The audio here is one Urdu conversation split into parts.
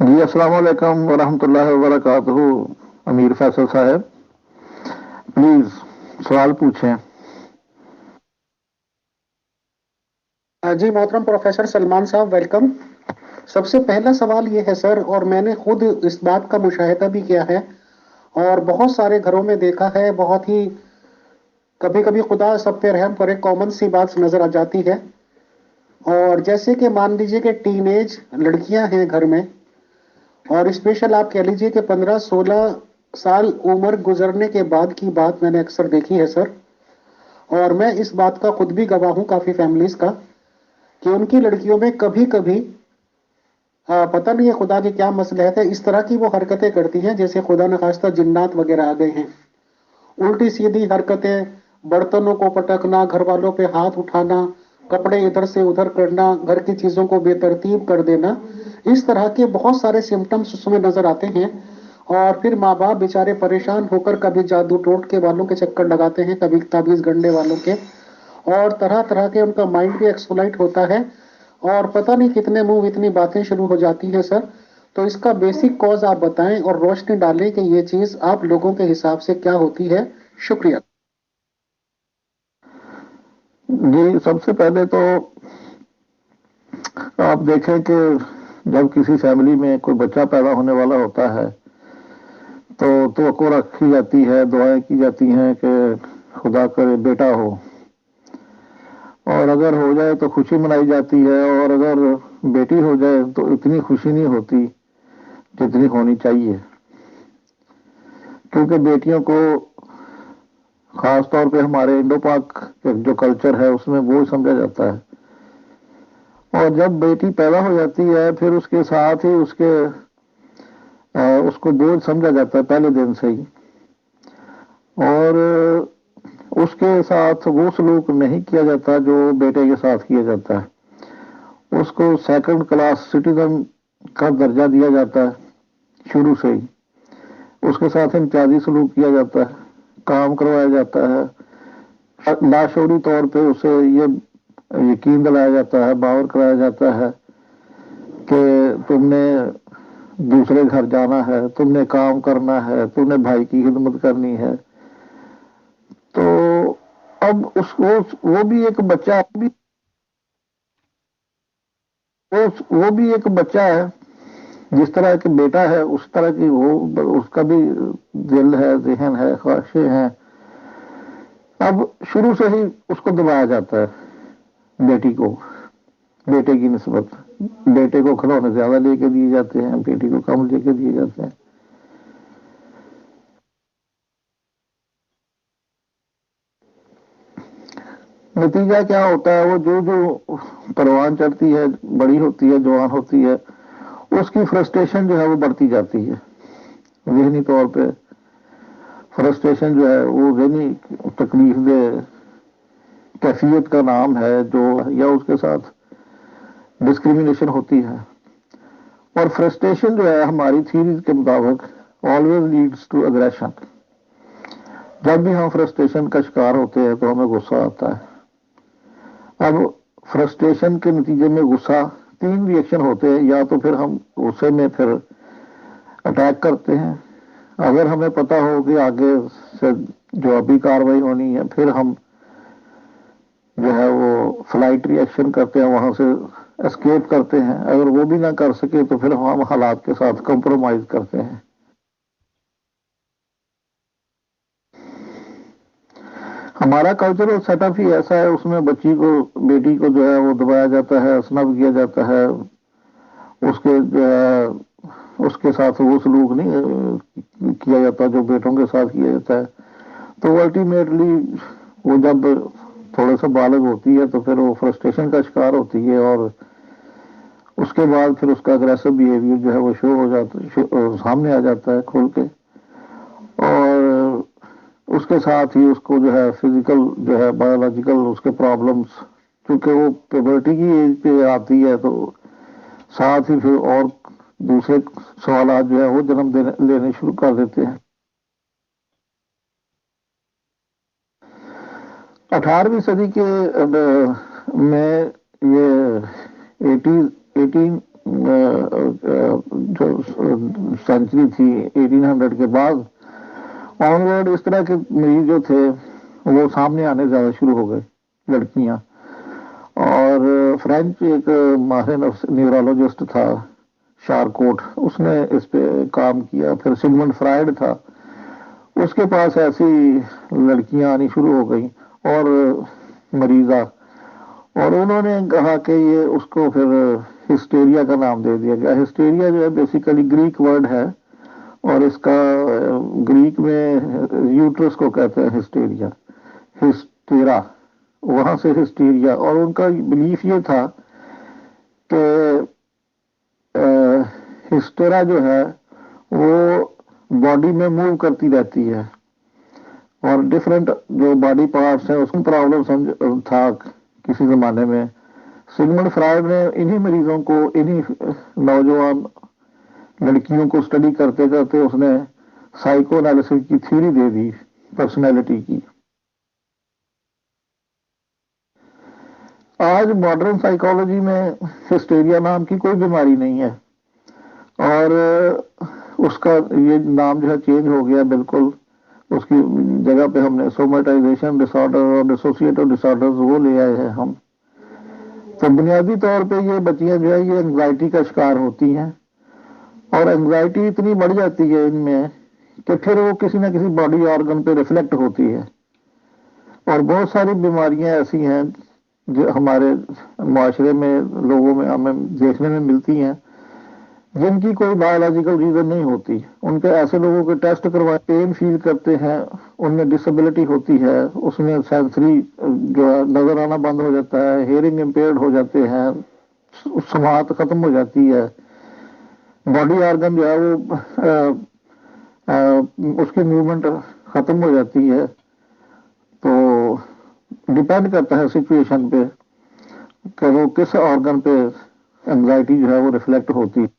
جی السلام علیکم ورحمۃ اللہ وبرکاتہ۔ امیر فیصل صاحب پلیز سوال پوچھیں۔ جی محترم پروفیسر سلمان صاحب ویلکم۔ سب سے پہلا سوال یہ ہے سر، اور میں نے خود اس بات کا مشاہدہ بھی کیا ہے اور بہت سارے گھروں میں دیکھا ہے، بہت ہی کبھی کبھی خدا سب پہ رحم کرے کامن سی بات نظر آ جاتی ہے۔ اور جیسے کہ مان لیجئے کہ ٹین ایج لڑکیاں ہیں گھر میں، اور اسپیشل آپ کہہ لیجئے کہ 15-16 سال عمر گزرنے کے بعد کی بات میں نے اکثر دیکھی ہے سر، اور میں اس بات کا خود بھی گواہ ہوں کافی فیملیز کا، کہ ان کی لڑکیوں میں کبھی کبھی پتہ نہیں ہے خدا کی کیا مصلحت ہے، اس طرح کی وہ حرکتیں کرتی ہیں جیسے خدا نخواستہ جنات وغیرہ آ گئے ہیں۔ الٹی سیدھی حرکتیں، برتنوں کو پٹکنا، گھر والوں پہ ہاتھ اٹھانا، کپڑے ادھر سے ادھر کرنا، گھر کی چیزوں کو بے ترتیب کر دینا، اس طرح کے بہت سارے سمٹمز اس میں نظر آتے ہیں۔ اور پھر ماں باپ بیچارے پریشان ہو کر کبھی جادو ٹوٹ کے والوں کے چکر لگاتے ہیں، کبھی تعویذ گنڈے والوں کے، اور طرح طرح کے ان کا مائنڈ بھی ایکسپلائٹ ہوتا ہے، اور پتہ نہیں کتنے منہ اتنی باتیں شروع ہو جاتی ہیں سر۔ تو اس کا بیسک کوز آپ بتائیں اور روشنی ڈالیں کہ یہ چیز آپ لوگوں کے حساب سے کیا ہوتی ہے۔ شکریہ۔ جی سب سے پہلے تو آپ دیکھیں کہ جب کسی فیملی میں کوئی بچہ پیدا ہونے والا ہوتا ہے تو توقع رکھی جاتی ہے، دعائیں کی جاتی ہیں کہ خدا کرے بیٹا ہو، اور اگر ہو جائے تو خوشی منائی جاتی ہے، اور اگر بیٹی ہو جائے تو اتنی خوشی نہیں ہوتی جتنی ہونی چاہیے، کیونکہ بیٹیوں کو خاص طور پہ ہمارے انڈو پاک جو کلچر ہے اس میں بوجھ سمجھا جاتا ہے، اور جب بیٹی پیدا ہو جاتی ہے پھر اس کے ساتھ ہی اس کو بوجھ سمجھا جاتا ہے پہلے دن سے ہی، اور اس کے ساتھ وہ سلوک نہیں کیا جاتا جو بیٹے کے ساتھ کیا جاتا ہے، اس کو سیکنڈ کلاس سٹیزن کا درجہ دیا جاتا ہے شروع سے ہی، اس کے ساتھ امتیازی سلوک کیا جاتا ہے، کام کروایا جاتا ہے، لاشعوری طور پہ اسے یہ یقین دلایا جاتا ہے، باور کرایا جاتا ہے کہ تم نے دوسرے گھر جانا ہے، تم نے کام کرنا ہے، تم نے بھائی کی خدمت کرنی ہے۔ تو اب وہ بھی ایک بچہ وہ بھی ایک بچہ ہے، جس طرح کہ بیٹا ہے اس طرح کی اس کا بھی دل ہے، ذہن ہے، خواہشیں ہیں۔ اب شروع سے ہی اس کو دبایا جاتا ہے، بیٹے کی نسبت بیٹے کو کھلونے زیادہ لے کے دیے جاتے ہیں، بیٹی کو کم لے کے دیے جاتے ہیں۔ نتیجہ کیا ہوتا ہے، وہ جو پروان چڑھتی ہے، بڑی ہوتی ہے، جوان ہوتی ہے، اس کی فرسٹریشن جو ہے وہ بڑھتی جاتی ہے، ذہنی طور پہ فرسٹریشن جو ہے وہ ذہنی تکلیف دہ کیفیت کا نام ہے، جو یا اس کے ساتھ ڈسکریمنیشن ہوتی ہے، اور فرسٹریشن جو ہے ہماری تھیوریز کے مطابق آلویز لیڈس ٹو اگریشن۔ جب بھی ہم فرسٹریشن کا شکار ہوتے ہیں تو ہمیں غصہ آتا ہے۔ اب فرسٹریشن کے نتیجے میں غصہ، تین ریئیکشن ہوتے ہیں، یا تو پھر ہم غصے میں پھر اٹیک کرتے ہیں، اگر ہمیں پتہ ہو کہ آگے سے جو ابھی کاروائی ہونی ہے پھر ہم جو ہے وہ فلائٹ ری ایکشن کرتے ہیں، وہاں سے اسکیپ کرتے ہیں، اگر وہ بھی نہ کر سکے تو پھر ہم حالات کے ساتھ کمپرومائز کرتے ہیں۔ ہمارا کلچرل سیٹ اپ ہی ایسا ہے، اس میں بیٹی کو جو ہے وہ دبایا جاتا ہے، اسنب کیا جاتا ہے، اس کے جو ہے اس کے ساتھ وہ سلوک نہیں کیا جاتا جو بیٹوں کے ساتھ کیا جاتا ہے، تو الٹیمیٹلی وہ جب تھوڑے سا بالغ ہوتی ہے تو پھر وہ فرسٹریشن کا شکار ہوتی ہے، اور اس کے بعد پھر اس کا اگریسو بیہیویئر جو ہے وہ شو ہو جاتا، سامنے آ جاتا ہے کھول کے، اور اس کے ساتھ ہی اس کو جو ہے فزیکل جو ہے بایولوجیکل اس کے پرابلمس، کیونکہ وہ پیبرٹی کی ایج پہ آتی ہے تو ساتھ ہی پھر اور دوسرے سوالات جو ہے وہ جنم لینے شروع کر دیتے ہیں۔ 18ویں صدی کے میں یہ ایٹین جو سینچری تھی 1800 کے بعد آن ورڈ اس طرح کے مریض جو تھے وہ سامنے آنے زیادہ شروع ہو گئے، لڑکیاں. اور فرینچ ایک ماہر نیورولوجسٹ تھا شارکوٹ، اس نے اس پہ کام کیا. پھر سگمنڈ فرائڈ تھا، اس کے پاس ایسی لڑکیاں آنی شروع ہو گئیں اور مریضہ، اور انہوں نے کہا کہ یہ اس کو پھر ہسٹیریا کا نام دے دیا گیا. ہسٹیریا جو ہے بیسیکلی گریک ورڈ ہے، اور اس کا گریک میں یوٹرس کو کہتے ہیں ہسٹیریا، ہسٹیرا، وہاں سے ہسٹیریا. اور ان کا بلیف یہ تھا کہ ہسٹیرا جو ہے وہ باڈی میں موو کرتی رہتی ہے، اور ڈفرینٹ جو باڈی پارٹس ہیں اس میں پرابلم تھا کسی زمانے میں. سگمنڈ فرائڈ نے انہی مریضوں کو، انہی نوجوان لڑکیوں کو اسٹڈی کرتے کرتے اس نے سائیکو انالیسس کی تھیوری دے دی پرسنالٹی کی. آج ماڈرن سائیکالوجی میں ہسٹیریا نام کی کوئی بیماری نہیں ہے، اور اس کا یہ نام جو ہے چینج ہو گیا بالکل. اس کی جگہ پہ ہم نے سومیٹائزیشن ڈس آرڈر اور ڈسوسیٹو ڈس آرڈر وہ لے آئے ہیں ہم. تو بنیادی طور پہ یہ بچیاں جو ہے یہ انگزائٹی کا شکار ہوتی ہیں، اور انگزائٹی اتنی بڑھ جاتی ہے ان میں کہ پھر وہ کسی نہ کسی باڈی آرگن پہ ریفلیکٹ ہوتی ہے. اور بہت ساری بیماریاں ایسی ہیں جو ہمارے معاشرے میں لوگوں میں ہمیں دیکھنے میں ملتی ہیں جن کی کوئی بایولوجیکل ریزن نہیں ہوتی. ان کے ایسے لوگوں کے ٹیسٹ کروائے، پین فیل کرتے ہیں، ان میں ڈسیبلٹی ہوتی ہے، اس میں سینسری جو ہے نظر آنا بند ہو جاتا ہے، ہیئرنگ امپیئرڈ ہو جاتے ہیں، سماعت ختم ہو جاتی ہے، باڈی آرگن جو ہے وہ اس کی موومنٹ ختم ہو جاتی ہے. تو ڈپینڈ کرتا ہے سچویشن پہ کہ وہ کس آرگن پہ انگزائٹی جو ہے وہ ریفلیکٹ ہوتی ہے.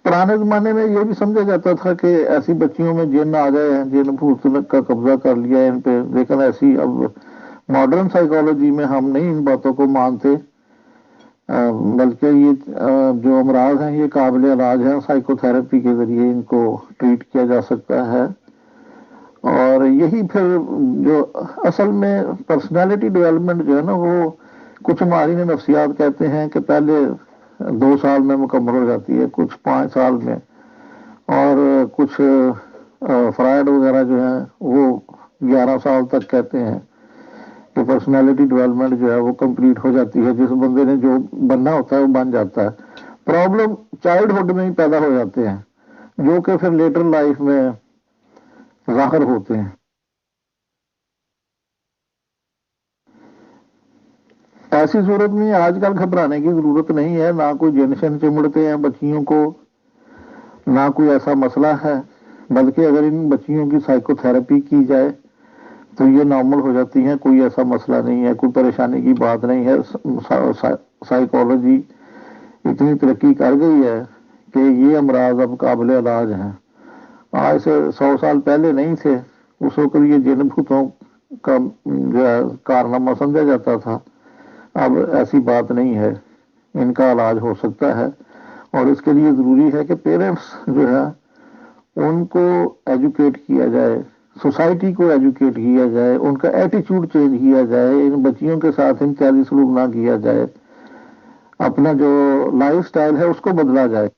پرانے زمانے میں یہ بھی سمجھا جاتا تھا کہ ایسی بچیوں میں جن آ گئے ہیں، جن بھوت کا قبضہ کر لیا ہے ان پہ. لیکن ایسی اب ماڈرن سائیکالوجی میں ہم نہیں ان باتوں کو مانتے، بلکہ یہ جو امراض ہیں یہ قابل علاج ہیں، سائیکو تھراپی کے ذریعے ان کو ٹریٹ کیا جا سکتا ہے. اور یہی پھر جو اصل میں پرسنالٹی ڈیولپمنٹ جو ہے نا، وہ کچھ ماہرین نفسیات کہتے ہیں کہ پہلے 2 سال میں مکمل ہو جاتی ہے، کچھ 5 سال میں، اور کچھ فرائڈ وغیرہ جو ہیں وہ 11 سال تک کہتے ہیں کہ پرسنالٹی ڈیولپمنٹ جو ہے وہ کمپلیٹ ہو جاتی ہے. جس بندے نے جو بننا ہوتا ہے وہ بن جاتا ہے. پرابلم چائلڈ ہوڈ میں ہی پیدا ہو جاتے ہیں جو کہ پھر لیٹر لائف میں ظاہر ہوتے ہیں. ایسی صورت میں آج کل گھبرانے کی ضرورت نہیں ہے، نہ کوئی جنشن چمڑتے ہیں بچیوں کو، نہ کوئی ایسا مسئلہ ہے. بلکہ اگر ان بچیوں کی سائیکو تھراپی کی جائے تو یہ نارمل ہو جاتی ہیں، کوئی ایسا مسئلہ نہیں ہے، کوئی پریشانی کی بات نہیں ہے. سائیکالوجی اتنی ترقی کر گئی ہے کہ یہ امراض اب قابل علاج ہیں. آج سے 100 سال پہلے نہیں تھے، اس وقت یہ جن بھوتوں کا جو ہے کارنامہ سمجھا جاتا تھا. اب ایسی بات نہیں ہے، ان کا علاج ہو سکتا ہے. اور اس کے لیے ضروری ہے کہ پیرنٹس جو ہے ان کو ایجوکیٹ کیا جائے، سوسائٹی کو ایجوکیٹ کیا جائے، ان کا ایٹیچیوڈ چینج کیا جائے، ان بچیوں کے ساتھ امتیازی سلوک نہ کیا جائے، اپنا جو لائف سٹائل ہے اس کو بدلا جائے.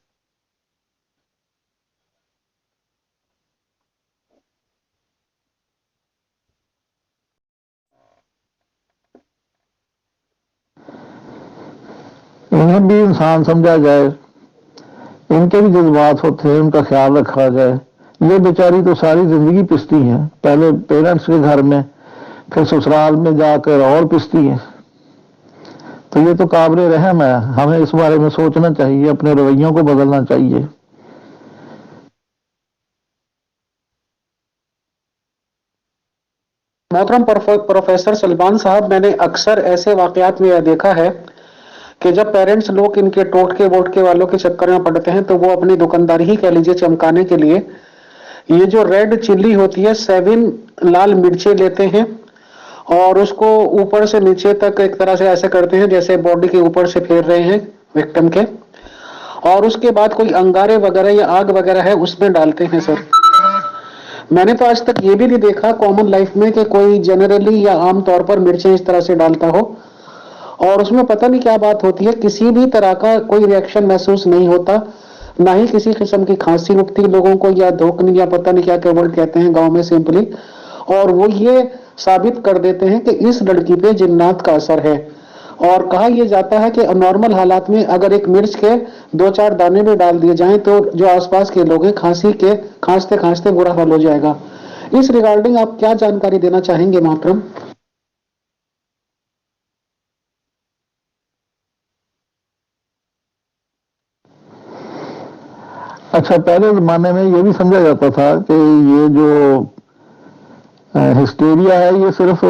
انہیں بھی انسان سمجھا جائے، ان کے بھی جذبات ہوتے ہیں، ان کا خیال رکھا جائے. یہ بیچاری تو ساری زندگی پستی ہیں، پہلے پیرنٹس کے گھر میں، پھر سسرال میں جا کر اور پستی ہیں. تو یہ تو قابل رحم ہے. ہمیں اس بارے میں سوچنا چاہیے، اپنے رویوں کو بدلنا چاہیے. محترم پروفیسر سلمان صاحب، میں نے اکثر ایسے واقعات میں یہ دیکھا ہے کہ جب پیرنٹس لوگ ان کے ٹوٹکے ووٹکے والوں کے چکر میں پڑتے ہیں تو وہ اپنی دکانداری ہی کہہ لیجیے چمکانے کے لیے یہ جو ریڈ چلی ہوتی ہے 7 لال مرچیں لیتے ہیں اور اس کو اوپر سے نیچے تک ایک طرح سے ایسے کرتے ہیں جیسے باڈی کے اوپر سے پھیر رہے ہیں وکٹم کے، اور اس کے بعد کوئی انگارے وغیرہ یا آگ وغیرہ ہے اس میں ڈالتے ہیں سر. میں نے تو آج تک یہ بھی نہیں دیکھا کامن لائف میں کہ کوئی جنرلی یا عام طور پر مرچیں اس طرح سے ڈالتا ہو، اور اس میں پتہ نہیں کیا بات ہوتی ہے، کسی بھی طرح کا کوئی ریئیکشن محسوس نہیں ہوتا، نہ ہی کسی قسم کی کھانسی رکتی لوگوں کو یا دھوکنی یا پتہ نہیں کیا کیول کہتے ہیں گاؤں میں سمپلی، اور وہ یہ ثابت کر دیتے ہیں کہ اس لڑکی پہ جنات کا اثر ہے. اور کہا یہ جاتا ہے کہ نارمل حالات میں اگر ایک مرچ کے 2-4 دانے بھی ڈال دیے جائیں تو جو آس پاس کے لوگ ہیں کھانستے کھانستے برا حال ہو جائے گا. اس ریگارڈنگ آپ کیا جانکاری دینا چاہیں گے محترم؟ اچھا، پہلے زمانے میں یہ بھی سمجھا جاتا تھا کہ یہ جو ہسٹیریا ہے یہ صرف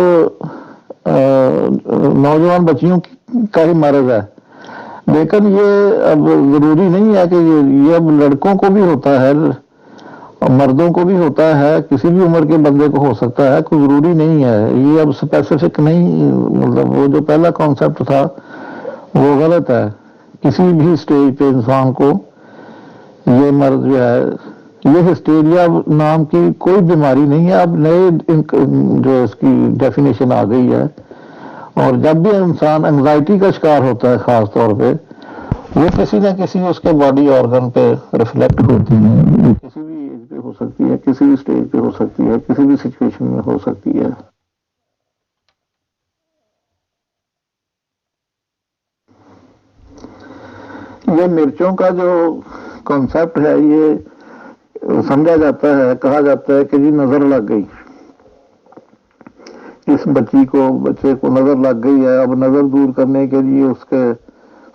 نوجوان بچیوں کا ہی مرض ہے، لیکن یہ اب ضروری نہیں ہے کہ یہ اب لڑکوں کو بھی ہوتا ہے اور مردوں کو بھی ہوتا ہے، کسی بھی عمر کے بندے کو ہو سکتا ہے، کوئی ضروری نہیں ہے. یہ اب اسپیسیفک نہیں، مطلب وہ جو پہلا کانسیپٹ تھا وہ غلط ہے. کسی بھی اسٹیج پہ انسان کو یہ مرض جو ہے، یہ ہسٹیریا نام کی کوئی بیماری نہیں ہے. اب نئے جو اس کی ڈیفینیشن آ گئی ہے، اور جب بھی انسان انگزائٹی کا شکار ہوتا ہے خاص طور پہ، وہ کسی نہ کسی اس کے باڈی آرگن پہ ریفلیکٹ ہوتی ہے. کسی بھی ایج پہ ہو سکتی ہے، کسی بھی اسٹیج پہ ہو سکتی ہے، کسی بھی سچویشن میں ہو سکتی ہے. یہ مرچوں کا جو کانسیپٹ ہے یہ سمجھا جاتا ہے، کہا جاتا ہے کہ جی نظر لگ گئی، اس بچے کو نظر لگ گئی ہے. اب نظر دور کرنے کے لیے اس کے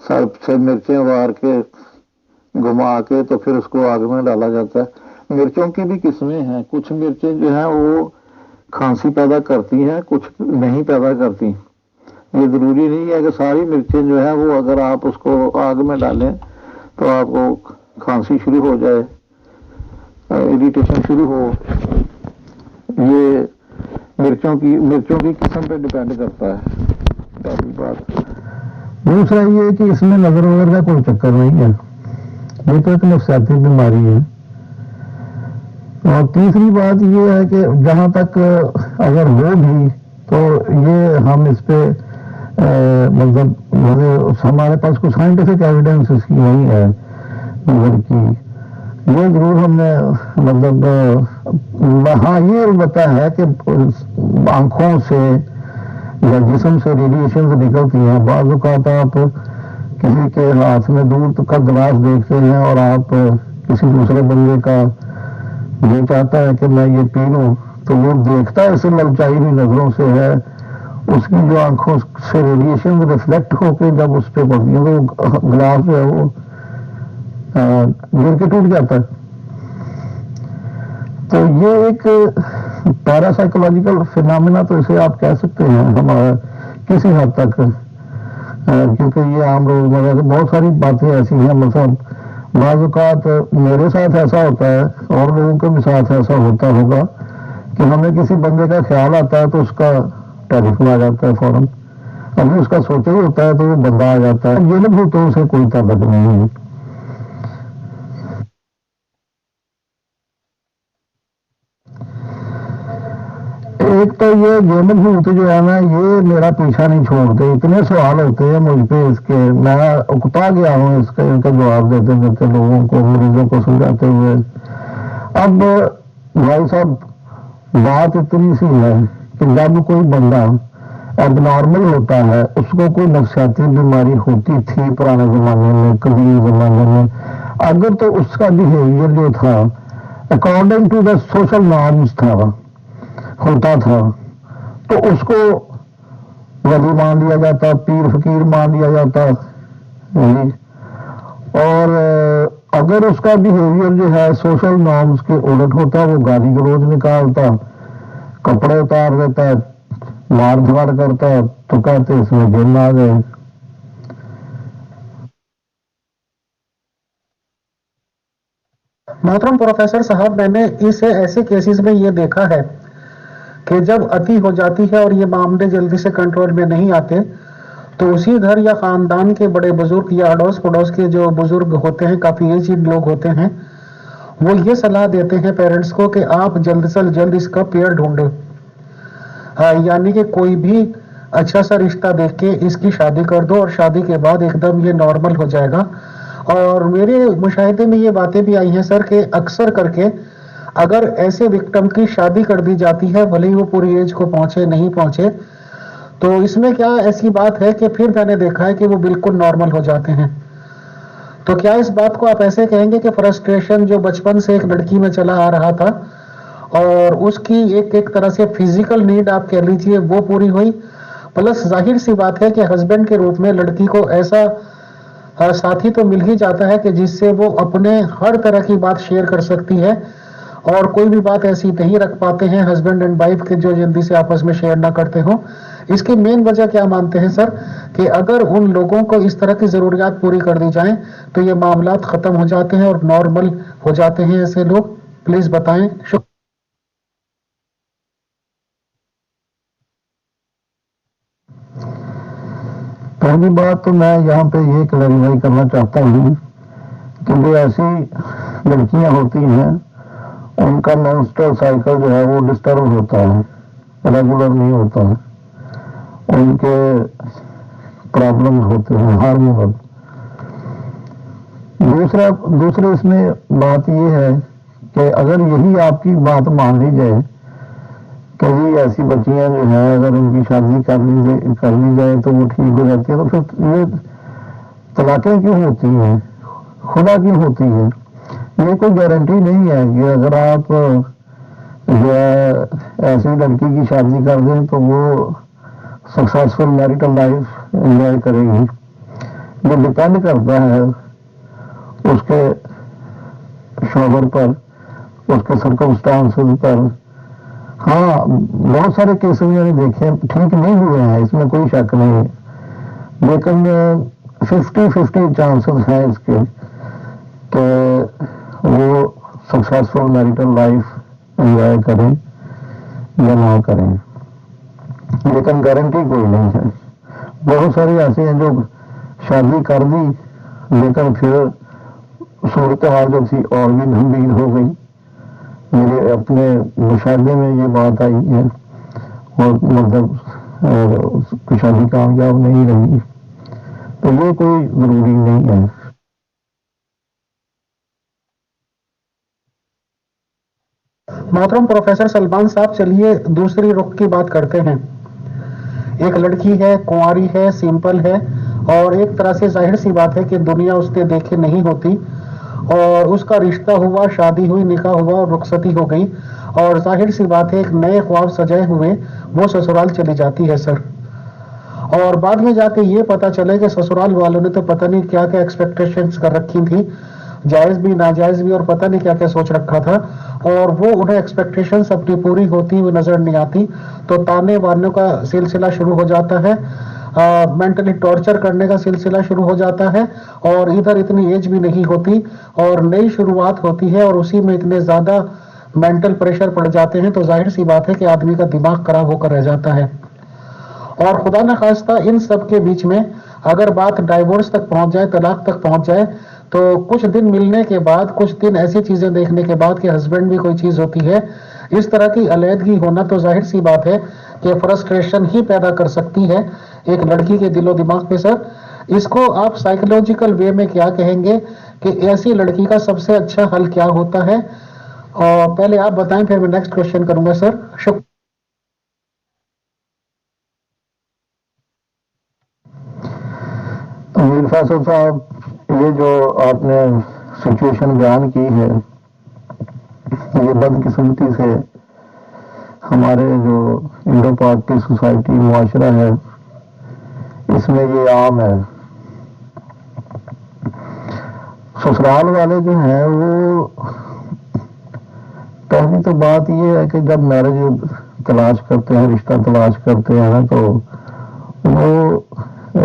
سر سے مرچیں وار کے گھما کے تو پھر اس کو آگ میں ڈالا جاتا ہے. مرچوں کی بھی قسمیں ہیں، کچھ مرچیں جو ہیں وہ کھانسی پیدا کرتی ہیں، کچھ نہیں پیدا کرتی. یہ ضروری نہیں ہے کہ ساری مرچیں جو ہیں وہ اگر آپ اس کو آگ میں ڈالیں تو آپ کو کھانسی شروع ہو جائے، اریٹیشن شروع ہو. یہ مرچوں کی قسم پہ ڈپینڈ کرتا ہے. پہلی بات. دوسرا یہ کہ اس میں نظر وغیرہ کا کوئی چکر نہیں ہے، یہ تو ایک نفسیاتی بیماری ہے. اور تیسری بات یہ ہے کہ جہاں تک اگر ہو بھی تو یہ ہم اس پہ مطلب ہمارے پاس کوئی سائنٹیفک ایویڈنس اس کی نہیں ہے نظر کی. یہ ضرور ہم نے مطلب ہاں یہ البتہ ہے کہ آنکھوں سے یا جسم سے ریڈیشنز نکلتی ہیں. بعض اوقات آپ کسی کے ہاتھ میں دور کا گلاس دیکھتے ہیں اور آپ کسی دوسرے بندے کا یہ چاہتا ہے کہ میں یہ پی لوں تو وہ دیکھتا ہے اسے للچائی ہوئی نظروں سے ہے، اس کی جو آنکھوں سے ریڈیشن ریفلیکٹ ہو کے جب اس پہ پڑتی ہے تو گلاس جو ہے وہ گر کے ٹوٹ جاتا ہے. تو یہ ایک پیراسائیکولوجیکل فینامنا تو اسے آپ کہہ سکتے ہیں ہمارا کسی حد تک، کیونکہ یہ عام روزمرہ سے بہت ساری باتیں ایسی ہیں. مثلا بعض اوقات میرے ساتھ ایسا ہوتا ہے اور لوگوں کے بھی ساتھ ایسا ہوتا ہوگا کہ ہمیں کسی بندے کا خیال آتا ہے تو اس کا ٹیلی فون آ جاتا ہے فوراً. ابھی اس کا سوچا ہی ہوتا ہے تو وہ بندہ آ جاتا ہے. یہ نہ بھوتوں سے کوئی تعلق نہیں ہے. ایک تو یہ گیمن بھوت جو ہے نا یہ میرا پیچھا نہیں چھوڑتے. اتنے سوال ہوتے ہیں مجھ پہ اس کے، میں اکتا گیا ہوں اس کے ان کا جواب دیتے دیتے لوگوں کو، مریضوں کو سمجھاتے ہوئے. اب بھائی صاحب بات اتنی سی ہے کہ جب کوئی بندہ اب نارمل ہوتا ہے، اس کو کوئی نفسیاتی بیماری ہوتی تھی پرانے زمانے میں، قدیم زمانے میں، اگر تو اس کا بیہیویئر جو تھا according to the social norms ہوتا تھا تو اس کو ولی مان لیا جاتا، پیر فقیر مان لیا جاتا. اور اگر اس کا بیہیویئر جو ہے سوشل نارمس کے الٹ ہوتا، وہ گالی گلوچ نکالتا، کپڑے اتار دیتا، مار دھاڑ کرتا، تو کہتے اس میں جن آ گئے. محترم پروفیسر صاحب، میں نے اس ایسے کیسز میں یہ دیکھا ہے کہ جب اتی ہو جاتی ہے اور یہ معاملے جلدی سے کنٹرول میں نہیں آتے تو اسی گھر یا خاندان کے بڑے بزرگ یا اڑوس پڑوس کے جو بزرگ ہوتے ہیں، کافی ایجڈ لوگ ہوتے ہیں، وہ یہ صلاح دیتے ہیں پیرنٹس کو کہ آپ جلد سے جلد اس کا پیئر ڈھونڈیں، یعنی کہ کوئی بھی اچھا سا رشتہ دیکھ کے اس کی شادی کر دو اور شادی کے بعد ایک دم یہ نارمل ہو جائے گا۔ اور میرے مشاہدے میں یہ باتیں بھی آئی ہیں سر کہ اکثر کر کے اگر ایسے وکٹم کی شادی کر دی جاتی ہے، بھلے ہی وہ پوری ایج کو پہنچے نہیں پہنچے، تو اس میں کیا ایسی بات ہے کہ پھر میں نے دیکھا ہے کہ وہ بالکل نارمل ہو جاتے ہیں۔ تو کیا اس بات کو آپ ایسے کہیں گے کہ فرسٹریشن جو بچپن سے ایک لڑکی میں چلا آ رہا تھا اور اس کی ایک طرح سے فزیکل نیڈ آپ کہہ لیجیے وہ پوری ہوئی، پلس ظاہر سی بات ہے کہ ہسبینڈ کے روپ میں لڑکی کو ایسا ساتھی تو مل ہی جاتا ہے کہ جس سے وہ اپنے ہر طرح کی بات شیئر کر سکتی ہے، اور کوئی بھی بات ایسی نہیں رکھ پاتے ہیں ہسبینڈ اینڈ وائف کے جو جلدی سے آپس میں شیئر نہ کرتے ہوں۔ اس کی مین وجہ کیا مانتے ہیں سر کہ اگر ان لوگوں کو اس طرح کی ضروریات پوری کر دی جائیں تو یہ معاملات ختم ہو جاتے ہیں اور نارمل ہو جاتے ہیں ایسے لوگ؟ پلیز بتائیں۔ پہلی بات تو میں یہاں پہ یہ کلیریفائی کرنا چاہتا ہوں کہ جو ایسی لڑکیاں ہوتی ہیں ان کا مینسٹرل سائیکل جو ہے وہ ڈسٹرب ہوتا ہے، ریگولر نہیں ہوتا ہے، ان کے پرابلمز ہوتے ہیں ہارمونل۔ دوسرے اس میں بات یہ ہے کہ اگر یہی آپ کی بات مان لی جائے کہ جی ایسی بچیاں جو ہیں اگر ان کی شادی کر لی جائے تو وہ ٹھیک ہو جاتی ہے، تو پھر یہ طلاقیں کیوں ہوتی ہیں، خدا کیوں ہوتی ہے؟ یہ کوئی گارنٹی نہیں ہے کہ اگر آپ جو ہے ایسی لڑکی کی شادی کر دیں تو وہ سکسیسفل میرٹل لائف انجوائے کرے گی۔ یہ ڈپینڈ کرتا ہے اس کے شوہر پر، اس کے سرکمسٹانسز پر۔ ہاں بہت سارے کیسز میں نے دیکھے ٹھیک نہیں ہوئے ہیں، اس میں کوئی شک نہیں ہے، لیکن 50-50 چانسز ہیں اس کے کہ وہ سکسیسفل میرٹل لائف انجوائے کریں یا نہ کریں، لیکن گارنٹی کوئی نہیں ہے۔ بہت سارے ایسے ہیں جو شادی کر دی لیکن پھر صورتحال جو تھی اور بھی گمبھیر ہو گئی۔ میرے اپنے مشاہدے میں یہ بات آئی ہے اور مطلب شادی کامیاب نہیں رہی، تو یہ کوئی ضروری نہیں ہے۔ محترم پروفیسر سلمان صاحب، چلیے دوسری رخ کی بات کرتے ہیں۔ ایک لڑکی ہے، کنواری ہے، سمپل ہے، اور ایک طرح سے ظاہر سی بات ہے کہ دنیا اس نے دیکھے نہیں ہوتی، اور اس کا رشتہ ہوا، شادی ہوئی، نکاح ہوا اور رخصتی ہو گئی، اور ظاہر سی بات ہے ایک نئے خواب سجائے ہوئے وہ سسرال چلی جاتی ہے سر، اور بعد میں جا کے یہ پتا چلے کہ سسرال والوں نے تو پتہ نہیں کیا کیا ایکسپیکٹیشنز کر رکھی تھی، جائز بھی ناجائز بھی، اور پتہ نہیں کیا کیا سوچ رکھا تھا، اور وہ انہیں ایکسپیکٹیشنز اپنی پوری ہوتی ہوئی نظر نہیں آتی، تو تانے وانوں کا سلسلہ شروع ہو جاتا ہے، مینٹلی ٹارچر کرنے کا سلسلہ شروع ہو جاتا ہے، اور ادھر اتنی ایج بھی نہیں ہوتی اور نئی شروعات ہوتی ہے، اور اسی میں اتنے زیادہ مینٹل پریشر پڑ جاتے ہیں، تو ظاہر سی بات ہے کہ آدمی کا دماغ خراب ہو کر رہ جاتا ہے۔ اور خدا نخواستہ ان سب کے بیچ میں اگر بات ڈائیورس تک پہنچ جائے، طلاق تک پہنچ جائے، تو کچھ دن ملنے کے بعد، کچھ دن ایسی چیزیں دیکھنے کے بعد کہ ہسبینڈ بھی کوئی چیز ہوتی ہے، اس طرح کی علیحدگی ہونا تو ظاہر سی بات ہے کہ فرسٹریشن ہی پیدا کر سکتی ہے ایک لڑکی کے دل و دماغ پہ سر۔ اس کو آپ سائیکولوجیکل وے میں کیا کہیں گے کہ ایسی لڑکی کا سب سے اچھا حل کیا ہوتا ہے؟ اور پہلے آپ بتائیں، پھر میں نیکسٹ کوشچن کروں گا سر۔ شکریہ۔ امیر فیصل صاحب، یہ جو آپ نے سچویشن بیان کی ہے، یہ بدقسمتی سے ہمارے جو انڈو پاک کی سوسائٹی معاشرہ ہے اس میں یہ عام ہے۔ سسرال والے جو ہیں وہ پہلی تو بات یہ ہے کہ جب میرج تلاش کرتے ہیں، رشتہ تلاش کرتے ہیں نا، تو وہ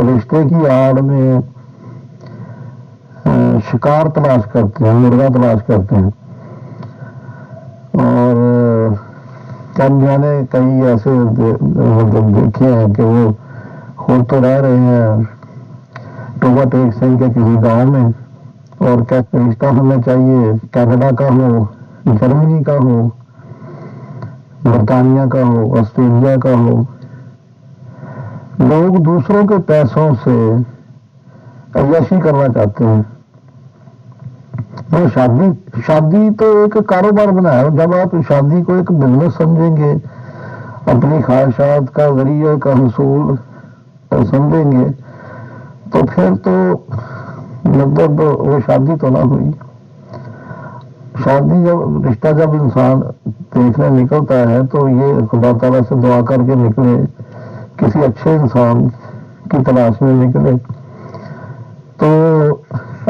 رشتے کی آڑ میں شکار تلاش کرتے ہیں، مرغا تلاش کرتے ہیں، اور اب میں نے کئی ایسے مطلب دیکھے ہیں کہ وہ خود تو رہ رہے ہیں ٹوبا ٹیک سنگھ کے کسی گاؤں میں، اور کیا رشتہ ہمیں چاہیے کینیڈا کا ہو، جرمنی کا ہو، برطانیہ کا ہو، آسٹریلیا کا ہو، لوگ دوسروں کے پیسوں سے عیاشی کرنا چاہتے ہیں۔ وہ شادی تو ایک کاروبار بنایا، جب آپ شادی کو ایک بزنس سمجھیں گے، اپنی خواہشات کا ذریعہ کا حصول سمجھیں گے، تو پھر تو مطلب وہ شادی تو نہ ہوئی۔ شادی جب انسان دیکھنے نکلتا ہے تو یہ خدا تعالیٰ سے دعا کر کے نکلے، کسی اچھے انسان کی تلاش میں نکلے۔ تو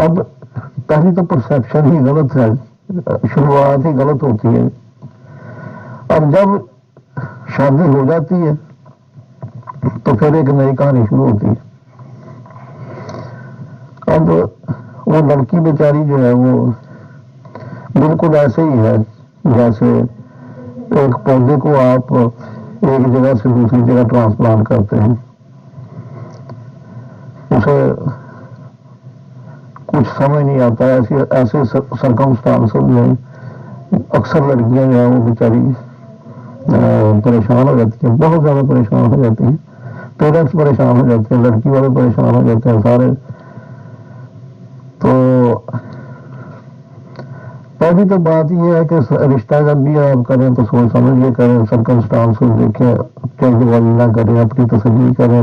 اب پہلی تو پرسیپشن ہی غلط ہے، شروعات ہی غلط ہوتی ہے۔ اب جب شادی ہو جاتی ہے تو پھر ایک نئی کہانی شروع ہوتی ہے۔ اب وہ لڑکی بیچاری جو ہے وہ بالکل ایسے ہی ہے جیسے ایک پودے کو آپ ایک جگہ سے دوسری جگہ ٹرانسپلانٹ کرتے ہیں، اسے کچھ سمجھ نہیں آتا ہے۔ ایسے سرکمسٹانسز میں اکثر لڑکیاں جو ہیں وہ بیچاری پریشان ہو جاتی ہیں، بہت زیادہ پریشان ہو جاتی ہیں، پیرنٹس پریشان ہو جاتے ہیں، لڑکی والے پریشان ہو جاتے ہیں سارے۔ تو پہلی تو بات یہ ہے کہ رشتہ جب بھی آپ کریں تو سوچ سمجھ کے کریں، سرکمسٹانس دیکھیں، جلد بازی نہ کریں، اپنی تسلی کریں،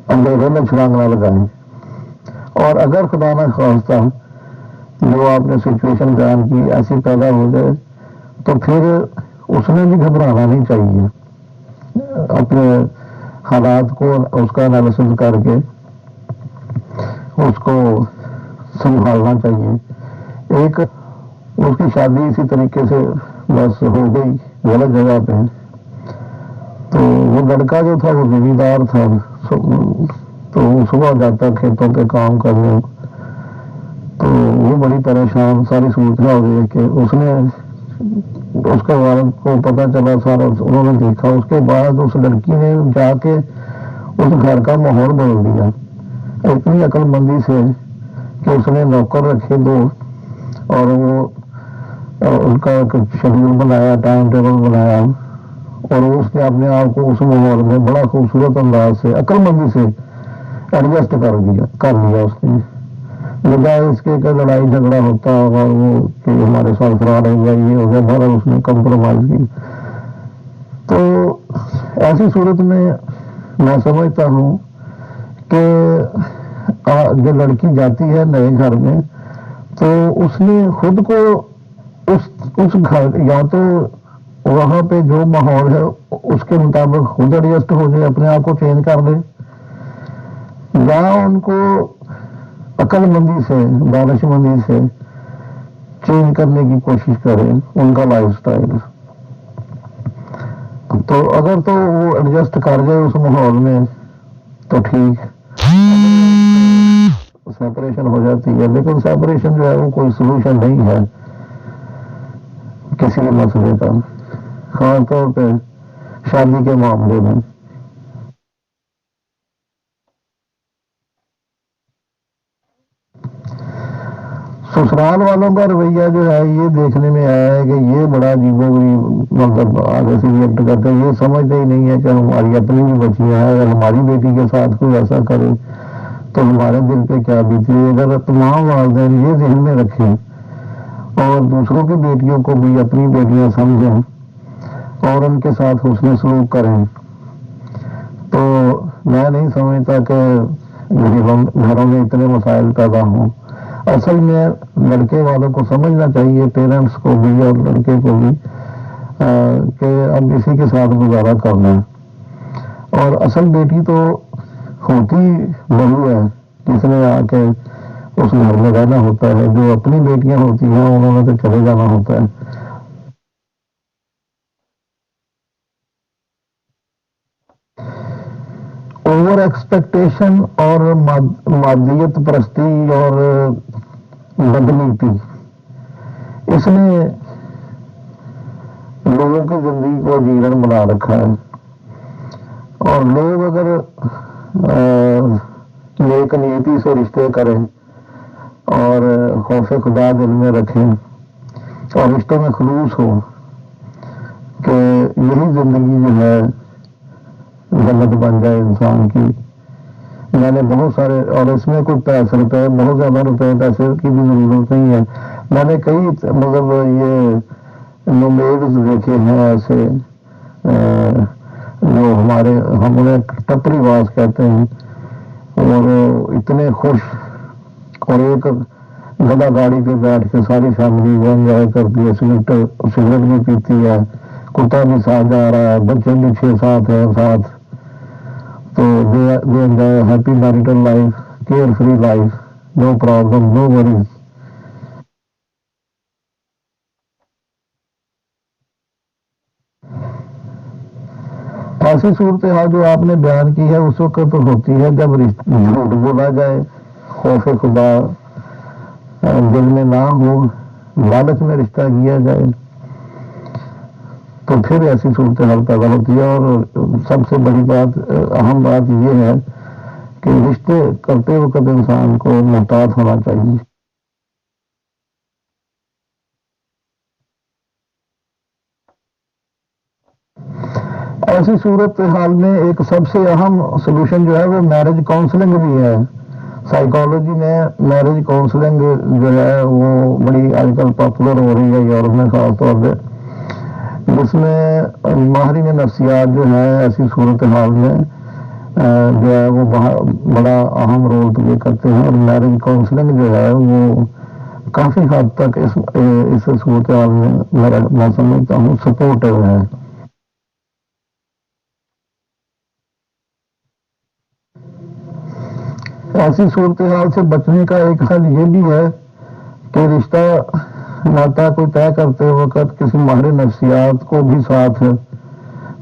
اندھیرے میں چھلانگ نہ لگائیں۔ اور اگر خدا نہ خواستہ جو آپ نے سچویشن بیان کی ایسی پیدا ہو جائے تو پھر اس نے بھی گھبرانا نہیں چاہیے، اپنے حالات کو اس کا انالیسس کر کے اس کو سنبھالنا چاہیے۔ ایک اس کی شادی اسی طریقے سے بس ہو گئی غلط جگہ پہ، تو وہ لڑکا جو تھا وہ زمیندار تھا، تو وہ صبح جاتا کھیتوں پہ کام کرنے، تو وہ بڑی پریشان ساری صورتیں ہو گئی کہ اس نے اس کے والد کو پتہ چلا سارا، انہوں نے دیکھا، اس کے بعد اس لڑکی نے جا کے اس گھر کا ماحول بدل دیا اتنی عقل مندی سے کہ اس نے نوکر رکھے دو، اور وہ ان کا شیڈول بنایا، ٹائم ٹیبل بنایا، اور اس نے اپنے آپ کو اس ماحول میں بڑا خوبصورت انداز سے عقل مندی سے ایڈجسٹ کر لیا اس نے، بجائے اس کے کہ لڑائی جھگڑا ہوتا اور وہ کہ ہمارے ساتھ فراڈ ہو گیا، یہ ہو گیا، بہرحال اس نے کمپرومائز کی۔ تو ایسی صورت میں سمجھتا ہوں کہ جو لڑکی جاتی ہے نئے گھر میں تو اس نے خود کو اس گھر یا تو وہاں پہ جو ماحول ہے اس کے مطابق خود ایڈجسٹ ہو جائے، اپنے آپ کو چینج کر لے، یا ان کو عقل مندی سے دانش مندی سے چینج کرنے کی کوشش کریں ان کا لائف سٹائل۔ تو اگر تو وہ ایڈجسٹ کر جائے اس ماحول میں تو ٹھیک، سیپریشن ہو جاتی ہے، لیکن سیپریشن جو ہے وہ کوئی سولوشن نہیں ہے کسی بھی مسئلے کا، خاص طور پہ شادی کے معاملے میں۔ سسرال والوں کا رویہ جو ہے یہ دیکھنے میں آیا ہے کہ یہ بڑا عجیب و غریب، مطلب آگے سے ریئیکٹ کرتے ہیں، یہ سمجھتے ہی نہیں ہے کہ ہماری اپنی بھی بچیاں ہیں، اگر ہماری بیٹی کے ساتھ کوئی ایسا کرے تو ہمارے دل پہ کیا بیتی ہے۔ اگر تمام والدین یہ ذہن میں رکھیں اور دوسروں کی بیٹیوں کو بھی اپنی بیٹیاں سمجھیں اور ان کے ساتھ حسن سلوک کریں تو میں نہیں سمجھتا کہ گھروں میں اتنے مسائل پیدا ہوں۔ اصل میں لڑکے والوں کو سمجھنا چاہیے، پیرنٹس کو بھی اور لڑکے کو بھی، کہ اب اسی کے ساتھ گزارا کرنا ہے۔ اور اصل بیٹی تو ہوتی بہو ہے جس نے آ کے اس گھر میں رہنا ہوتا ہے، جو اپنی بیٹیاں ہوتی ہیں انہوں نے تو چلے جانا ہوتا ہے۔ اوور ایکسپیکٹیشن اور مادیت پرستی اور بدنیتی، اس نے لوگوں کی زندگی کو جیرن بنا رکھا ہے. اور لوگ اگر نیک نیتی سے رشتے کریں اور خوف خدا دل میں رکھیں اور رشتوں میں خلوص ہو کہ یہی زندگی جو ہے جنت بن جائے انسان کی. میں نے بہت سارے، اور اس میں کوئی روپے بہت زیادہ پیسے کی بھی ضرورت نہیں ہے. میں نے کئی مطلب یہ نومیڈز دیکھے ہیں ایسے جو ہمارے، ہم انہیں ٹپری باز کہتے ہیں، اور اتنے خوش، اور ایک گدا گاڑی پہ بیٹھ کے ساری فیملی وہ انجوائے کرتی ہے، سگریٹ بھی پیتی ہے، کتا بھی ساتھ جا رہا ہے، بچے بھی 6-7 ہیں ساتھ. تو they enjoy happy marital life, care free life, no problem, no worries. ایسی صورتحال جو آپ نے بیان کی ہے اس وقت تو ہوتی ہے جب جھوٹ بولا جائے، خوف خدا دل میں نہ ہو، لالچ میں رشتہ کیا جائے، تو پھر ایسی صورتحال پیدا ہوتی ہے. اور سب سے بڑی بات، اہم بات یہ ہے کہ رشتے کرتے وقت انسان کو محتاط ہونا چاہیے. ایسی صورت حال میں ایک سب سے اہم سلوشن جو ہے وہ میرج کاؤنسلنگ بھی ہے. سائیکالوجی میں میرج کاؤنسلنگ جو ہے وہ بڑی آج کل پاپولر ہو رہی ہے یورپ میں خاص طور پہ، جس میں ماہرین نفسیات جو ہے ایسی صورتحال میں جو ہے وہ بڑا اہم رول پلے کرتے ہیں. اور میرج کاؤنسلنگ جو ہے وہ کافی حد تک اس صورتحال میں میں سمجھتا ہوں سپورٹو ہے. ایسی صورتحال سے بچنے کا ایک حل یہ بھی ہے کہ رشتہ ناطا کو طے کرتے وقت کسی ماہر نفسیات کو بھی ساتھ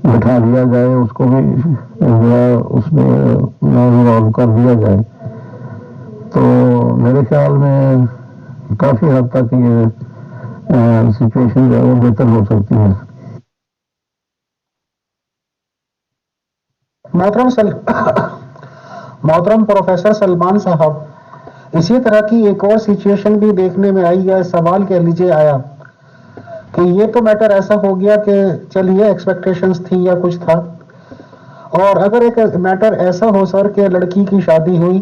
بٹھا لیا جائے، اس کو بھی جو ہے اس میں انوالو کر دیا جائے، تو میرے خیال میں کافی حد تک یہ سچویشن جو ہے وہ بہتر ہو سکتی ہے. محترم پروفیسر سلمان صاحب، اسی طرح کی ایک اور سچویشن بھی دیکھنے میں آئی، یا سوال کہہ لیجیے آیا کہ یہ تو میٹر ایسا ہو گیا کہ چلیے ایکسپیکٹیشنز تھی یا کچھ تھا، اور اگر ایک میٹر ایسا ہو سر کہ لڑکی کی شادی ہوئی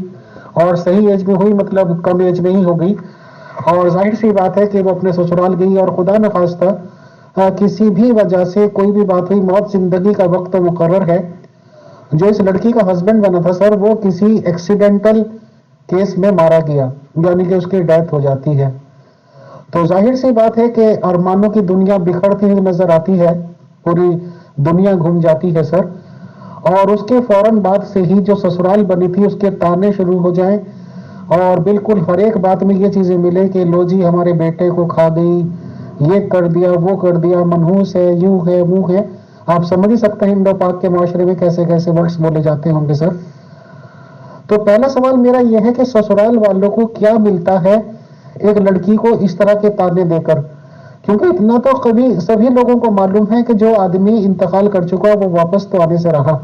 اور صحیح ایج میں ہوئی، مطلب کم ایج میں ہی ہو گئی، اور ظاہر سی بات ہے کہ وہ اپنے سسرال گئی اور خدا نخواستہ کسی بھی وجہ سے کوئی بھی بات ہوئی، موت زندگی کا وقت مقرر ہے. جو اس لڑکی کا ہسبینڈ بنا تھا سر وہ کسی ایکسیڈنٹل کیس میں مارا گیا، یعنی کہ اس کی ڈیتھ ہو جاتی ہے. تو ظاہر سی بات ہے کہ ارمانوں کی دنیا بکھرتی ہوئی نظر آتی ہے، پوری دنیا گھوم جاتی ہے سر، اور اس کے فوراً بعد سے ہی جو سسرال بنی تھی اس کے تانے شروع ہو جائیں، اور بالکل ہر ایک بات میں یہ چیزیں ملے کہ لو جی ہمارے بیٹے کو کھا گئی، یہ کر دیا، وہ کر دیا، منحوس ہے، یوں ہے، وہ ہے. آپ سمجھ ہی سکتے ہیں انڈو پاک کے معاشرے میں کیسے کیسے ورڈز بولے جاتے ہوں گے سر. تو پہلا سوال میرا یہ ہے کہ سسرال والوں کو کیا ملتا ہے ایک لڑکی کو اس طرح کے تانے دے کر؟ کیونکہ اتنا تو کبھی سبھی لوگوں کو معلوم ہے کہ جو آدمی انتقال کر چکا وہ واپس تو آنے سے رہا.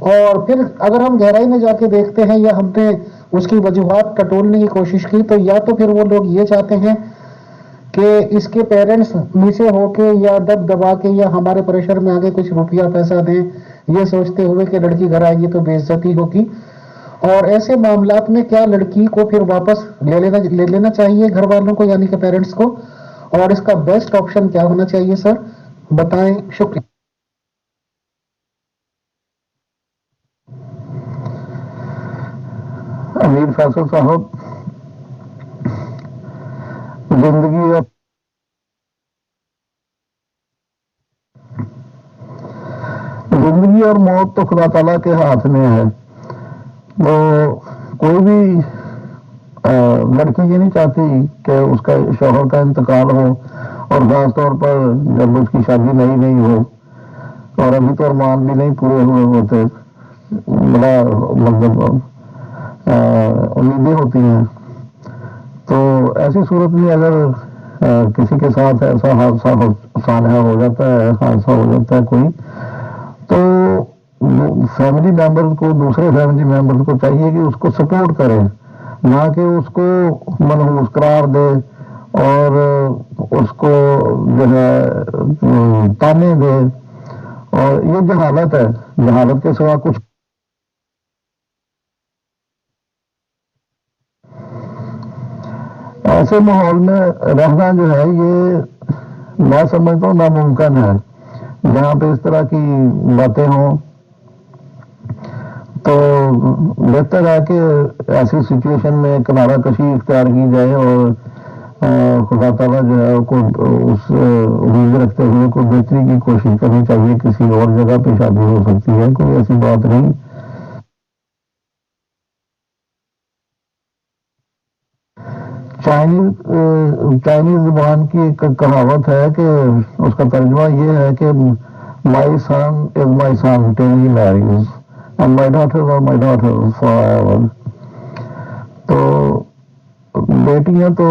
اور پھر اگر ہم گہرائی میں جا کے دیکھتے ہیں یا ہم نے اس کی وجوہات ٹٹولنے کی کوشش کی، تو یا تو پھر وہ لوگ یہ چاہتے ہیں کہ اس کے پیرنٹس نیچے ہو کے یا دب دبا کے یا ہمارے پریشر میں آگے کچھ روپیہ پیسہ دیں، یہ سوچتے ہوئے کہ لڑکی گھر آئے گی تو بے عزتی ہوگی. اور ایسے معاملات میں کیا لڑکی کو پھر واپس لے لینا چاہیے گھر والوں کو، یعنی کہ پیرنٹس کو، اور اس کا بیسٹ آپشن کیا ہونا چاہیے سر؟ بتائیں. شکریہ. امیر فیصل صاحب، زندگی اور موت تو خدا تعالیٰ کے ہاتھ میں ہے. وہ کوئی بھی لڑکی یہ نہیں چاہتی کہ اس کا شوہر کا انتقال ہو، اور خاص طور پر جب اس کی شادی نہیں ہو اور ابھی تو ارمان بھی نہیں پورے ہوئے ہوتے، بڑا مطلب امیدیں ہوتی ہیں. تو ایسی صورت میں اگر کسی کے ساتھ ایسا سانحہ ہو جاتا ہے، حادثہ ہو جاتا ہے کوئی، تو فیملی ممبر کو، دوسرے فیملی ممبر کو چاہیے کہ اس کو سپورٹ کرے، نہ کہ اس کو منحوس قرار دے اور اس کو جو ہے تانے دے. اور یہ جہالت ہے، جہالت کے سوا کچھ. ایسے ماحول میں رہنا جو ہے یہ میں سمجھتا ہوں ناممکن ہے. جہاں پہ اس طرح کی باتیں ہوں تو بہتر ہے کہ ایسی سچویشن میں کنارہ کشی اختیار کی جائے اور خدا تعالیٰ جو ہے اس امید رکھتے ہوئے کوئی بہتری کی کوشش کرنی چاہیے. کسی اور جگہ پہ شادی ہو سکتی ہے، کوئی ایسی بات نہیں. چائنیز زبان کی ایک کہاوت ہے کہ اس کا ترجمہ یہ ہے کہ مائی سن از مائی سن ٹل ہی میریز اینڈ مائی ڈاٹر اور مائی ڈاٹر فار ایور. تو بیٹیاں تو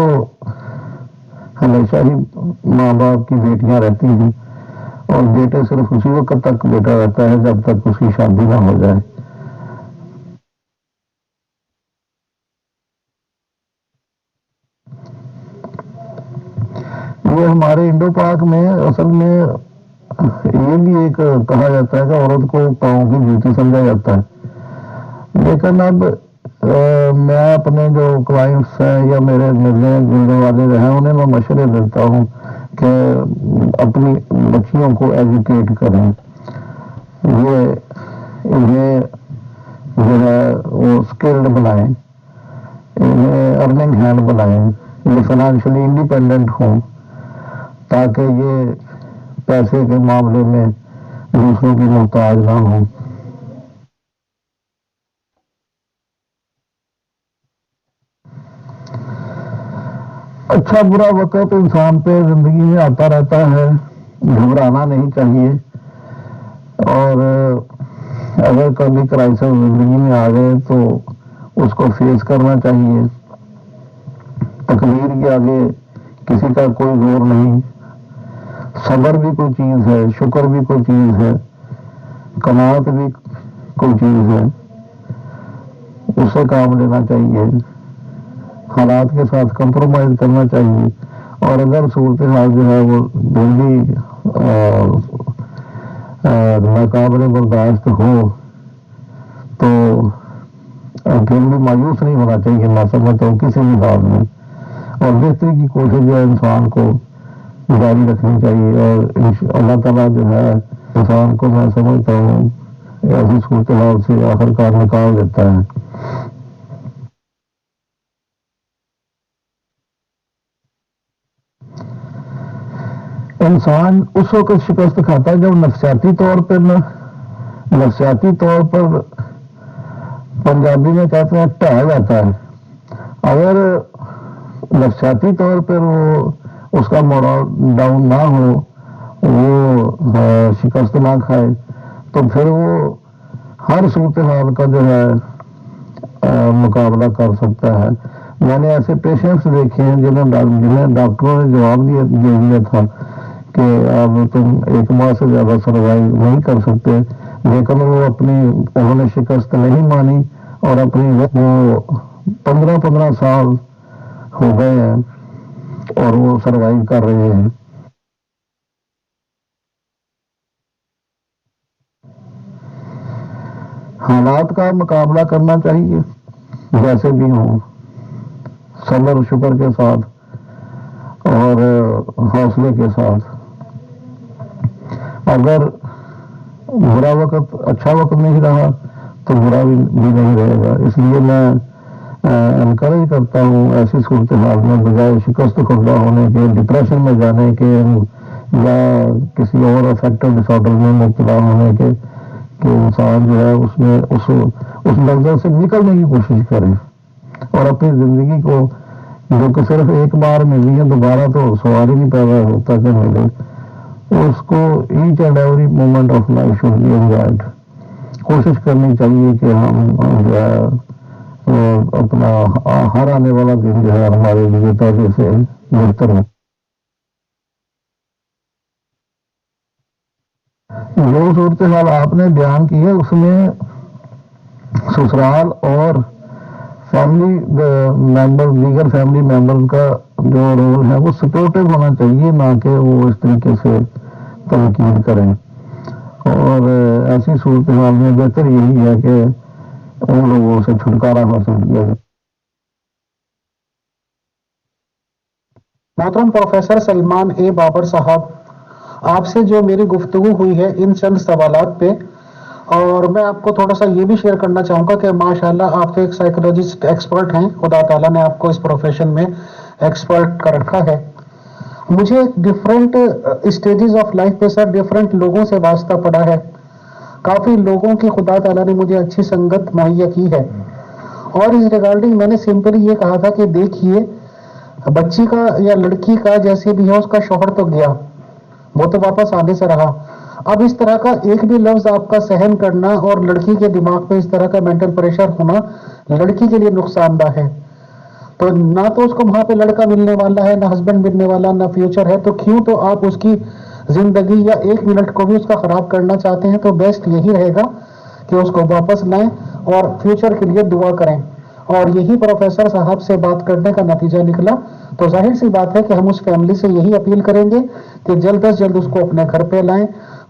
ہمیشہ ہی ماں باپ کی بیٹیاں رہتی ہیں، اور بیٹے صرف اسی وقت تک بیٹا رہتا ہے جب تک اس کی شادی نہ ہو جائے. یہ ہمارے انڈو پاک میں اصل میں یہ بھی ایک کہا جاتا ہے کہ عورت کو پاؤں کی جوتی سمجھا جاتا ہے. لیکن اب میں اپنے جو کلائنٹس ہیں یا میرے ملنے والے ہیں انہیں میں مشورے دیتا ہوں کہ اپنی بچیوں کو ایجوکیٹ کریں، یہ انہیں جو ہے وہ اسکلڈ بنائیں، انہیں ارننگ ہینڈ بنائیں، یہ فائنینشلی انڈیپینڈنٹ ہوں تاکہ یہ پیسے کے معاملے میں دوسروں کی محتاج نہ ہوں. اچھا برا وقت انسان پہ زندگی میں آتا رہتا ہے، گھبرانا نہیں چاہیے، اور اگر کبھی کرائسس زندگی میں آ گئے تو اس کو فیس کرنا چاہیے. تقدیر کے آگے کسی کا کوئی زور نہیں. صبر بھی کوئی چیز ہے، شکر بھی کوئی چیز ہے، قناعت بھی کوئی چیز ہے، اسے کام لینا چاہیے، حالات کے ساتھ کمپرومائز کرنا چاہیے. اور اگر صورتحال جو ہے وہ جلدی ناقابل برداشت ہو تو پھر بھی مایوس نہیں ہونا چاہیے. میں سمجھتا ہوں کسی بھی حال میں، اور بہتری کی کوشش جو ہے انسان کو جاری رکھنی چاہیے. اور اللہ تعالیٰ جو ہے انسان کو میں سمجھتا ہوں ایسی صورتحال سے آخرکار نکال دیتا ہے. انسان اس وقت شکست کھاتا ہے جب نفسیاتی طور پر پنجابی میں کہتے ہیں ٹہ جاتا ہے. اگر نفسیاتی طور پر وہ اس کا مورل ڈاؤن نہ ہو، وہ شکست نہ کھائے، تو پھر وہ ہر صورتحال کا جو ہے مقابلہ کر سکتا ہے. میں نے ایسے پیشنٹس دیکھے ہیں جنہیں ڈاکٹروں نے جواب دے دیا تھا کہ اب تم 1 ماہ سے زیادہ سروائیو نہیں کر سکتے، لیکن وہ انہوں نے شکست نہیں مانی اور اپنی وہ 15 سال ہو گئے ہیں اور وہ سروائیو کر رہے ہیں. حالات کا مقابلہ کرنا چاہیے جیسے بھی ہوں، صبر و شکر کے ساتھ اور حوصلے کے ساتھ. اگر برا وقت اچھا وقت نہیں رہا تو برا بھی نہیں رہے گا. اس لیے میں انکریج کرتا ہوں ایسی صورتحال میں بجائے شکست خوردہ ہونے کے، ڈپریشن میں جانے کے یا کسی اور افیکٹو ڈس آرڈر میں مبتلا ہونے کے، کہ انسان جو ہے اس لفظ سے نکلنے کی کوشش کرے اور اپنی زندگی کو جو کہ صرف ایک بار ملی ہے دوبارہ تو سوال ہی نہیں پیدا ہوتا کہ ملے، اس کو each and every moment of life should be enjoyed. کوشش کرنی چاہیے کہ ہم جو ہے اپنا ہر آنے والا دن جو ہے ہمارے لیے پہلے سے بہتر ہو. جو صورتحال آپ نے بیان کی ہے اس میں سسرال اور فیملی ممبر، دیگر فیملی ممبر کا جو رول ہے وہ سپورٹو ہونا چاہیے، نہ کہ وہ اس طریقے سے تنقید کریں. اور ایسی صورتحال میں بہتر یہی ہے کہ ان لوگوں سے چھٹکارا حاصل کیا جائے. محترم پروفیسر سلمان اے بابر صاحب، آپ سے جو میری گفتگو ہوئی ہے ان چند سوالات پہ، اور میں آپ کو تھوڑا سا یہ بھی شیئر کرنا چاہوں گا کہ ماشاءاللہ آپ ایک سائیکولوجسٹ ایکسپرٹ ہیں، خدا تعالیٰ نے آپ کو اس پروفیشن میں ایکسپرٹ کر رکھا ہے. مجھے ڈفرینٹ اسٹیجز آف لائف پہ سر ڈفرینٹ لوگوں سے واسطہ پڑا ہے. کافی لوگوں کی خدا تعالیٰ نے مجھے اچھی سنگت مہیا کی ہے، اور اس ریگارڈنگ میں نے سمپلی یہ کہا تھا کہ دیکھیے، بچی کا یا لڑکی کا جیسے بھی ہے اس کا شوہر تو گیا، وہ تو واپس آنے سے رہا. اب اس طرح کا ایک بھی لفظ آپ کا سہن کرنا اور لڑکی کے دماغ پہ اس طرح کا مینٹل پریشر ہونا لڑکی کے لیے نقصان دہ ہے. تو نہ تو اس کو وہاں پہ لڑکا ملنے والا ہے، نہ ہسبینڈ ملنے والا، نہ فیوچر ہے، تو کیوں تو آپ اس کی زندگی یا ایک منٹ کو بھی اس کا خراب کرنا چاہتے ہیں. تو بیسٹ یہی رہے گا کہ اس کو واپس لائیں اور فیوچر کے لیے دعا کریں. اور یہی پروفیسر صاحب سے بات کرنے کا نتیجہ نکلا. تو ظاہر سی بات ہے کہ ہم اس فیملی سے یہی اپیل کریں گے کہ جلد از جلد اس کو اپنے گھر پہ لائیں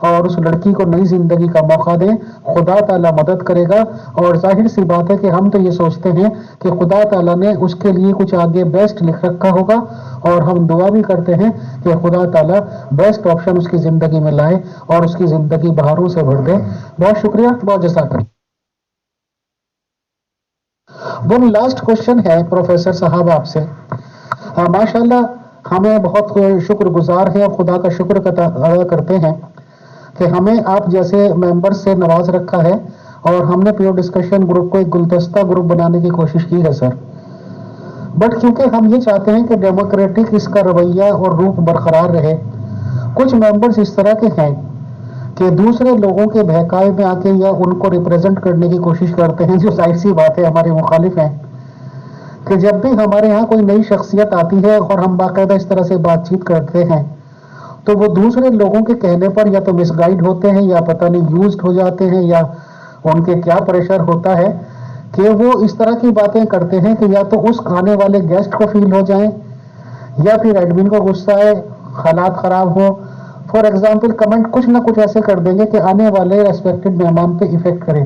اور اس لڑکی کو نئی زندگی کا موقع دیں. خدا تعالیٰ مدد کرے گا. اور ظاہر سی بات ہے کہ ہم تو یہ سوچتے ہیں کہ خدا تعالیٰ نے اس کے لیے کچھ آگے بیسٹ لکھ رکھا ہوگا، اور ہم دعا بھی کرتے ہیں کہ خدا تعالیٰ بیسٹ آپشن اس کی زندگی میں لائے اور اس کی زندگی بہاروں سے بھر دے. بہت شکریہ، بہت جزاک اللہ. وہ لاسٹ کوشچن ہے پروفیسر صاحب آپ سے. ماشاء اللہ ہمیں بہت شکر گزار ہیں اور خدا کا شکر ادا کرتے ہیں کہ ہمیں آپ جیسے ممبر سے نواز رکھا ہے، اور ہم نے پیور ڈسکشن گروپ کو ایک گلدستہ گروپ بنانے کی کوشش کی ہے سر. بٹ کیونکہ ہم یہ چاہتے ہیں کہ ڈیموکریٹک اس کا رویہ اور روپ برقرار رہے، کچھ ممبرز اس طرح کے ہیں کہ دوسرے لوگوں کے بہکاوے میں آ کے یا ان کو ریپرزینٹ کرنے کی کوشش کرتے ہیں، جو ظاہر سی بات ہے ہمارے مخالف ہیں. کہ جب بھی ہمارے ہاں کوئی نئی شخصیت آتی ہے اور ہم باقاعدہ اس طرح سے بات چیت کرتے ہیں، تو وہ دوسرے لوگوں کے کہنے پر یا تو مس گائیڈ ہوتے ہیں، یا پتہ نہیں یوزڈ ہو جاتے ہیں، یا ان کے کیا پریشر ہوتا ہے کہ وہ اس طرح کی باتیں کرتے ہیں کہ یا تو اس آنے والے گیسٹ کو فیل ہو جائیں، یا پھر ایڈمن کو غصہ ہے، حالات خراب ہو. فار ایگزامپل کمنٹ کچھ نہ کچھ ایسے کر دیں گے کہ آنے والے ریسپیکٹڈ مہمان پہ افیکٹ کرے.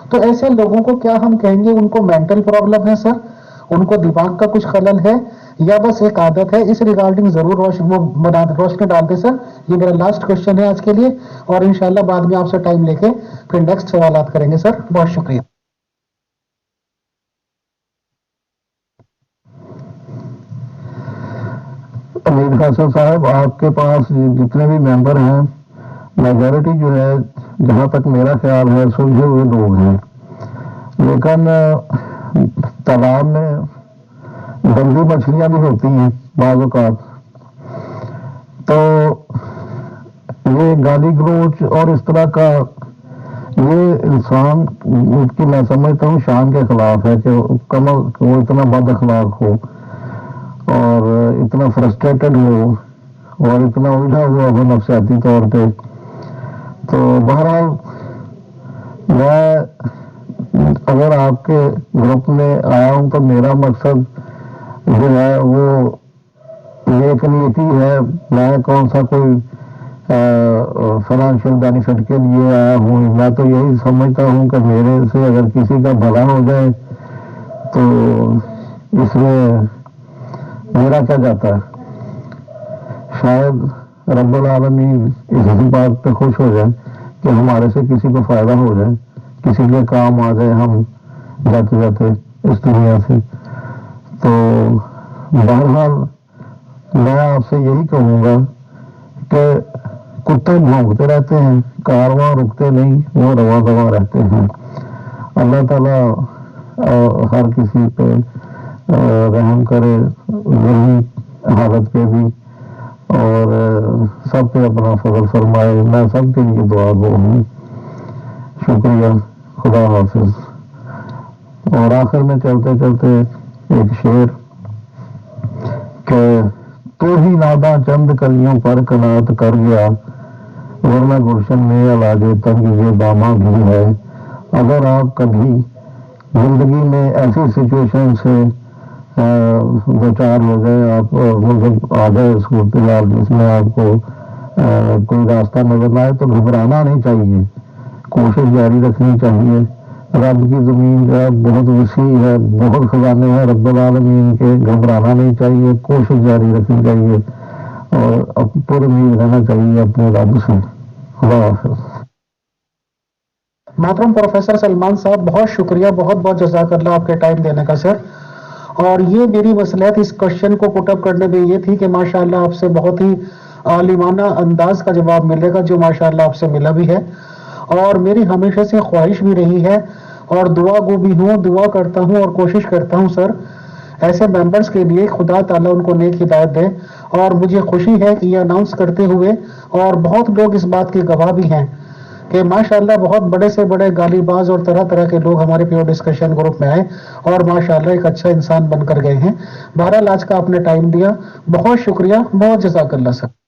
تو ایسے لوگوں کو کیا ہم کہیں گے ان کو مینٹل پرابلم ہے سر، ان کو دماغ کا کچھ خلل ہے، یا بس ایک عادت ہے؟ اس ریگارڈنگ ضرور روشنی ڈال دیں سر. یہ میرا لاسٹ کوشچن ہے آج کے لیے، اور انشاءاللہ بعد میں آپ سے ٹائم لے کے پھر نیکسٹ سوالات کریں گے سر. بہت شکریہ. امید حسن صاحب، آپ کے پاس جتنے بھی ممبر ہیں میجورٹی جو ہے، جہاں تک میرا خیال ہے، سلجھے ہوئے لوگ ہیں. لیکن تالاب میں گندی مچھلیاں بھی ہوتی ہیں بعض اوقات. تو یہ گالی گلوچ اور اس طرح کا یہ انسان کی میں سمجھتا ہوں شان کے خلاف ہے کہ وہ اتنا بد اخلاق ہو اور اتنا فرسٹریٹڈ ہو اور اتنا الجھا ہوا ہو نفسیاتی طور پہ. تو بہرحال میں اگر آپ کے گروپ میں آیا ہوں تو میرا مقصد جو ہے وہ نیک نیتی ہے. میں کون سا کوئی فائنینشیل بینیفٹ کے لیے آیا ہوں. میں تو یہی سمجھتا ہوں کہ میرے سے اگر کسی کا بھلا ہو جائے تو اس میں میرا کیا جاتا ہے. شاید رب العالمین اسی بات پہ خوش ہو جائے کہ ہمارے سے کسی کو فائدہ ہو جائے، کسی کے کام آ جائے ہم جاتے جاتے اس دنیا سے. تو بہرحال میں آپ سے یہی کہوں گا کہ کتے بھونکتے رہتے ہیں، کارواں رکتے نہیں، وہ رواں دواں رہتے ہیں. اللہ تعالیٰ ہر کسی پہ رحم کرے، یہی حالت پہ بھی، اور سب پہ اپنا فضل فرمائے. میں سب کے لیے دعا گو ہوں. شکریہ. خدا حافظ. اور آخر میں چلتے چلتے ایک شعر کہ تو ہی ناداں چند کلیوں پر قناعت کر گیا، ورنہ گلشن میں علاج تنگ یہ دامہ بھی ہے۔ اگر آپ کبھی زندگی میں ایسی سچویشن سے دو چار ہو گئے، آپ مطلب آ گئے صورتحال جس میں آپ کو کوئی راستہ نظر نہ آئے، تو گھبرانا نہیں چاہیے، کوشش جاری رکھنی چاہیے۔ رب کی زمین جو ہے بہت وسیع ہے، بہت خزانے ہیں رب العالمین کے، گھبرانا نہیں چاہیے، کوشش جاری رکھنی چاہیے اور پر امید رہنا چاہیے اپنے رب سے۔ خدا حافظ۔ محترم پروفیسر سلمان صاحب، بہت شکریہ، بہت بہت جزاک اللہ آپ کے ٹائم دینے کا سر۔ اور یہ میری مصلحت اس کوشچن کو پٹ اپ کرنے میں یہ تھی کہ ماشاءاللہ آپ سے بہت ہی عالمانہ انداز کا جواب ملے گا، جو ماشاءاللہ آپ سے ملا بھی ہے، اور میری ہمیشہ سے خواہش بھی رہی ہے اور دعا گو بھی ہوں، دعا کرتا ہوں اور کوشش کرتا ہوں سر ایسے ممبرز کے لیے خدا تعالیٰ ان کو نیک ہدایت دے۔ اور مجھے خوشی ہے کہ یہ اناؤنس کرتے ہوئے، اور بہت لوگ اس بات کے گواہ بھی ہیں کہ ماشاءاللہ بہت بڑے سے بڑے گالی باز اور طرح طرح کے لوگ ہمارے پیور ڈسکشن گروپ میں آئے اور ماشاءاللہ ایک اچھا انسان بن کر گئے ہیں۔ بہرحال آج کا آپ نے ٹائم دیا، بہت شکریہ، بہت جزاک اللہ سر۔